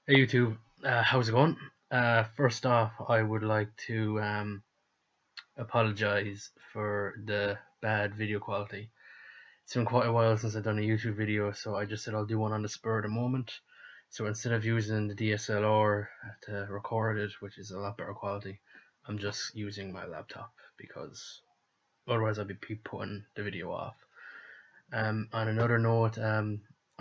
Hey YouTube, how's it going? First off, I would like to apologize for the bad video quality. It's been quite a while since I've done a YouTube video, so I just said I'll do one on the spur of the moment. So instead of using the DSLR to record it, which is a lot better quality, I'm just using my laptop because otherwise I'd be putting the video off. On another note,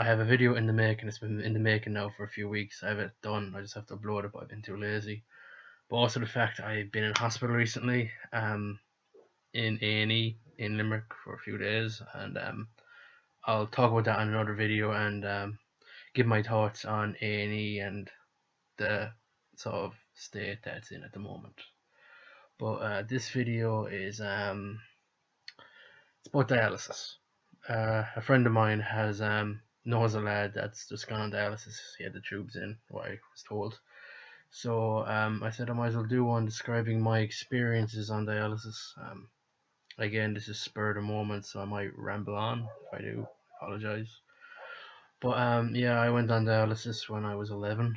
I have a video in the making. It's been in the making now for a few weeks. I have it done. I just have to upload it, but I've been too lazy. But also the fact I've been in hospital recently, in A&E in Limerick for a few days, and I'll talk about that in another video and give my thoughts on A&E and the sort of state that it's in at the moment. But this video is it's about dialysis. A friend of mine has knows a lad that's just gone on dialysis. He had the tubes in, what I was told. So I said I might as well do one describing my experiences on dialysis. Again, this is spur of the moment, so I might ramble on. If I do, apologize. But yeah, I went on dialysis when I was 11.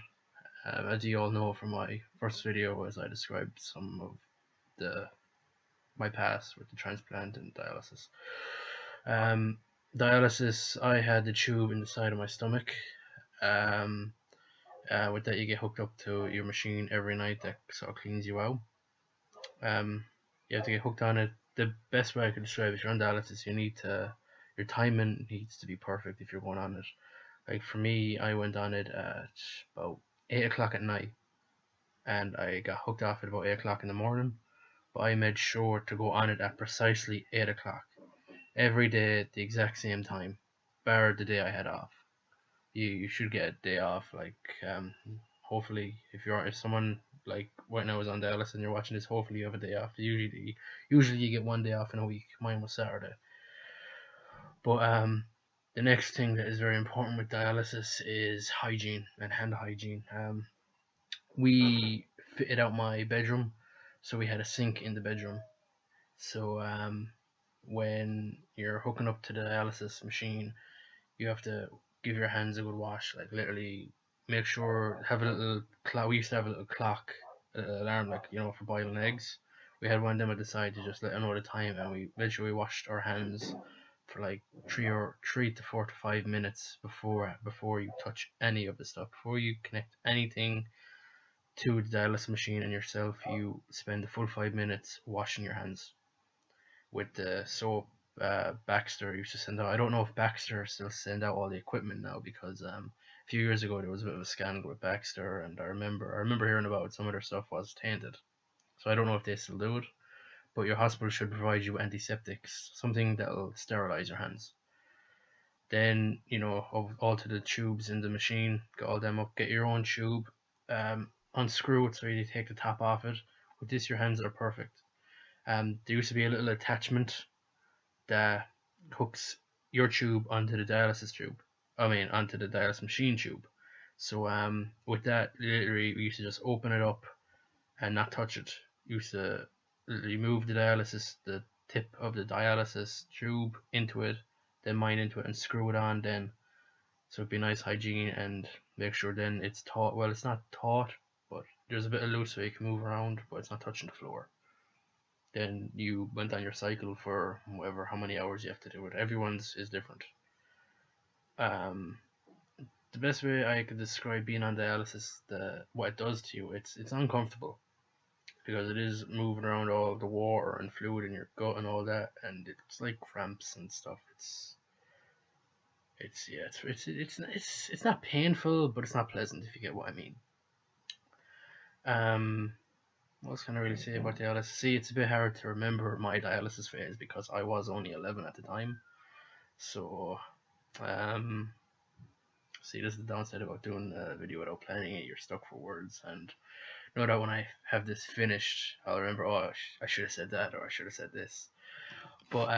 As you all know from my first video, as I described some of my past with the transplant and dialysis. Dialysis, I had the tube in the side of my stomach. With that, you get hooked up to your machine every night that sort of cleans you out. You have to get hooked on it. The best way I could describe it, if you're on dialysis, your timing needs to be perfect if you're going on it. Like for me, I went on it at about 8 o'clock at night, and I got hooked off at about 8 o'clock in the morning. But I made sure to go on it at precisely 8 o'clock every day at the exact same time, bar the day I had off. You should get a day off. Like hopefully, if someone like right now is on dialysis and you're watching this, hopefully you have a day off. Usually you get one day off in a week. Mine was Saturday. But the next thing that is very important with dialysis is hygiene and hand hygiene. We fitted out my bedroom, so we had a sink in the bedroom. So when you're hooking up to the dialysis machine, you have to give your hands a good wash. Like literally, make sure have a little clock. We used to have a little clock, alarm, like for boiling eggs. We had one of them at the side to just let them know the time, and we made sure we washed our hands for like 3 to 4 to 5 minutes before you touch any of the stuff. Before you connect anything to the dialysis machine and yourself, you spend the full 5 minutes washing your hands with the soap. Baxter used to send out. I don't know if Baxter still send out all the equipment now, because a few years ago there was a bit of a scandal with Baxter, and I remember hearing about some of their stuff was tainted. So I don't know if they still do it, but your hospital should provide you antiseptics, something that'll sterilize your hands. Then all to the tubes in the machine, get all them up, get your own tube, unscrew it so you take the top off it. With this, your hands are perfect. There used to be a little attachment that hooks your tube onto the dialysis tube. Onto the dialysis machine tube. So with that, literally, we used to just open it up and not touch it. We used to remove the tip of the dialysis tube into it, then mine into it, and screw it on. Then, so it'd be nice hygiene, and make sure then it's taut. Well, it's not taut, but there's a bit of loose so you can move around, but it's not touching the floor. Then you went on your cycle for how many hours you have to do it. Everyone's is different. The best way I could describe being on dialysis, what it does to you, it's uncomfortable, because it is moving around all the water and fluid in your gut and all that, and it's like cramps and stuff. It's not painful, but it's not pleasant, if you get what I mean. What else can I really say about dialysis? See, it's a bit hard to remember my dialysis phase because I was only 11 at the time. So, see, this is the downside about doing a video without planning it. You're stuck for words, and know that when I have this finished, I'll remember, oh, I should have said that, or I should have said this. But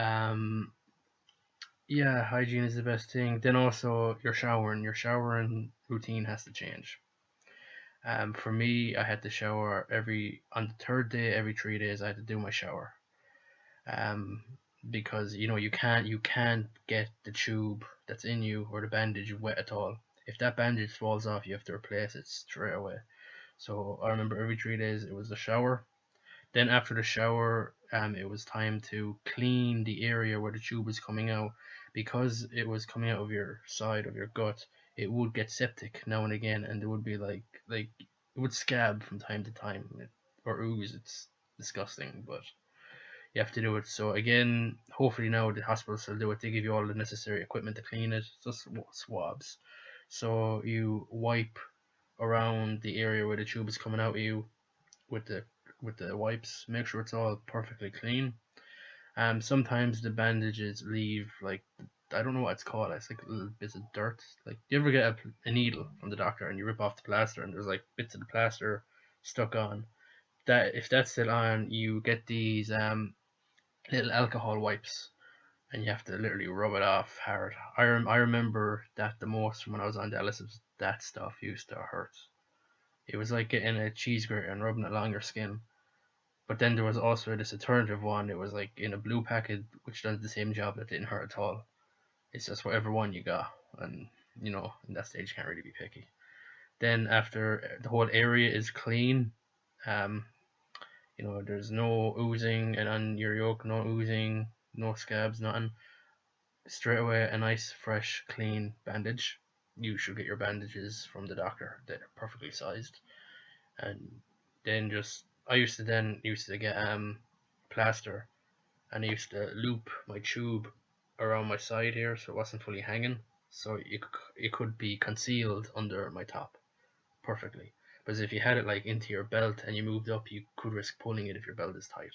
yeah, hygiene is the best thing. Then also your showering routine has to change. For me, I had to shower on the third day, every 3 days. I had to do my shower. Because you can't get the tube that's in you or the bandage wet at all. If that bandage falls off, you have to replace it straight away. So I remember every 3 days it was the shower. Then after the shower, it was time to clean the area where the tube was coming out, because it was coming out of your side of your gut. It would get septic now and again, and it would be like it would scab from time to time, or ooze. It's disgusting, but you have to do it. So again, hopefully now the hospitals will do it. They give you all the necessary equipment to clean it. Just swabs. So you wipe around the area where the tube is coming out of you with the wipes. Make sure it's all perfectly clean. Sometimes the bandages leave, like, I don't know what it's called. It's like little bits of dirt. Like, you ever get a needle from the doctor and you rip off the plaster and there's like bits of the plaster stuck on. That if that's still on, you get these little alcohol wipes, and you have to literally rub it off hard. I remember that the most when I was on dialysis. That stuff used to hurt. It was like getting a cheese grater and rubbing it along your skin. But then there was also this alternative one. It was like in a blue packet, which does the same job, that didn't hurt at all. It's just whatever one you got, and in that stage you can't really be picky. Then after the whole area is clean, um, there's no oozing, and on your yoke, no oozing, no scabs, nothing. Straight away, a nice, fresh, clean bandage. You should get your bandages from the doctor. They're perfectly sized. And then I used to get plaster, and I used to loop my tube around my side here so it wasn't fully hanging. So it could be concealed under my top perfectly. Because if you had it like into your belt and you moved up, you could risk pulling it if your belt is tight.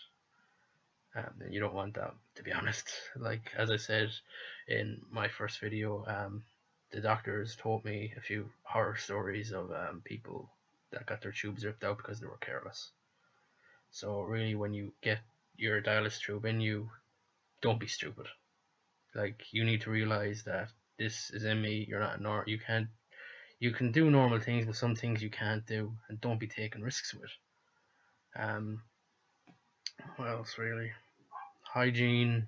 And you don't want that, to be honest. Like, as I said in my first video, the doctors told me a few horror stories of people that got their tubes ripped out because they were careless. So really, when you get your dialysis tube in you, don't be stupid. Like, you need to realize that this is in me. You're not normal. You can do normal things, but some things you can't do, and don't be taking risks with. What else really? Hygiene,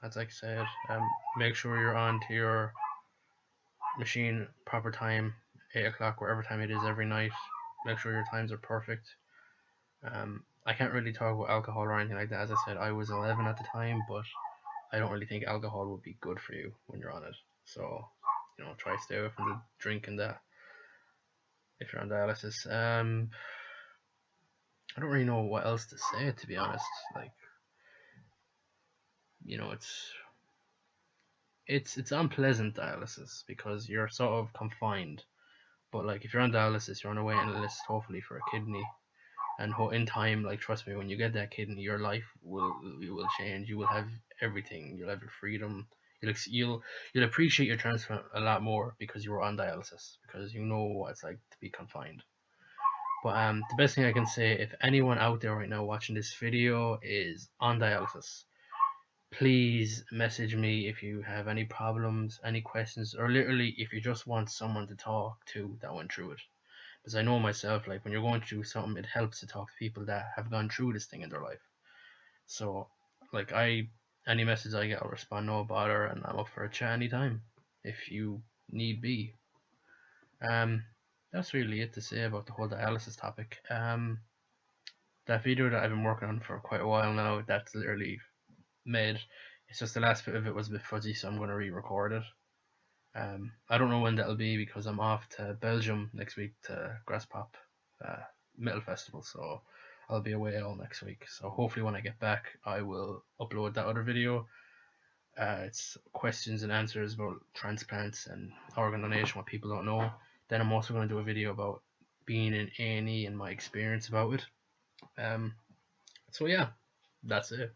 as I said. Make sure you're on to your machine proper time, 8 o'clock, wherever time it is every night. Make sure your times are perfect. I can't really talk about alcohol or anything like that. As I said, I was 11 at the time, but I don't really think alcohol would be good for you when you're on it. So, try to stay away from the drinking that if you're on dialysis. I don't really know what else to say, to be honest. Like, it's unpleasant dialysis because you're sort of confined. But like, if you're on dialysis, you're on a waiting list, hopefully for a kidney. And in time, like, trust me, when you get that kidney, your life will change. You will have everything. You'll have your freedom. You'll appreciate your transplant a lot more because you were on dialysis, because you know what it's like to be confined. But the best thing I can say, if anyone out there right now watching this video is on dialysis, please message me if you have any problems, any questions, or literally if you just want someone to talk to that went through it. Because I know myself, like, when you're going through something, it helps to talk to people that have gone through this thing in their life. So, like, any message I get, I'll respond, no bother, and I'm up for a chat anytime if you need be. That's really it to say about the whole dialysis topic. That video that I've been working on for quite a while now, that's literally made. It's just the last bit of it was a bit fuzzy, so I'm going to re-record it. I don't know when that'll be because I'm off to Belgium next week to Grasspop Metal Festival, so I'll be away all next week. So hopefully when I get back, I will upload that other video. It's questions and answers about transplants and organ donation, what people don't know. Then I'm also going to do a video about being in A&E and my experience about it. So yeah, that's it.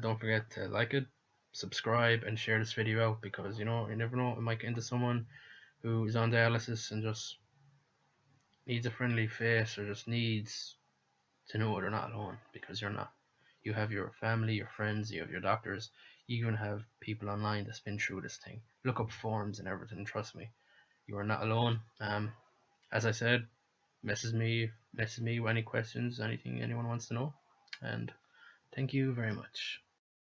Don't forget to like it, subscribe, and share this video out, because you never know, it might get into someone who is on dialysis and just needs a friendly face, or just needs to know they're not alone, because you're not. You have your family, your friends, you have your doctors, you even have people online that's been through this thing. Look up forums and everything, trust me, you are not alone. As I said, message me with any questions, anything anyone wants to know, and thank you very much.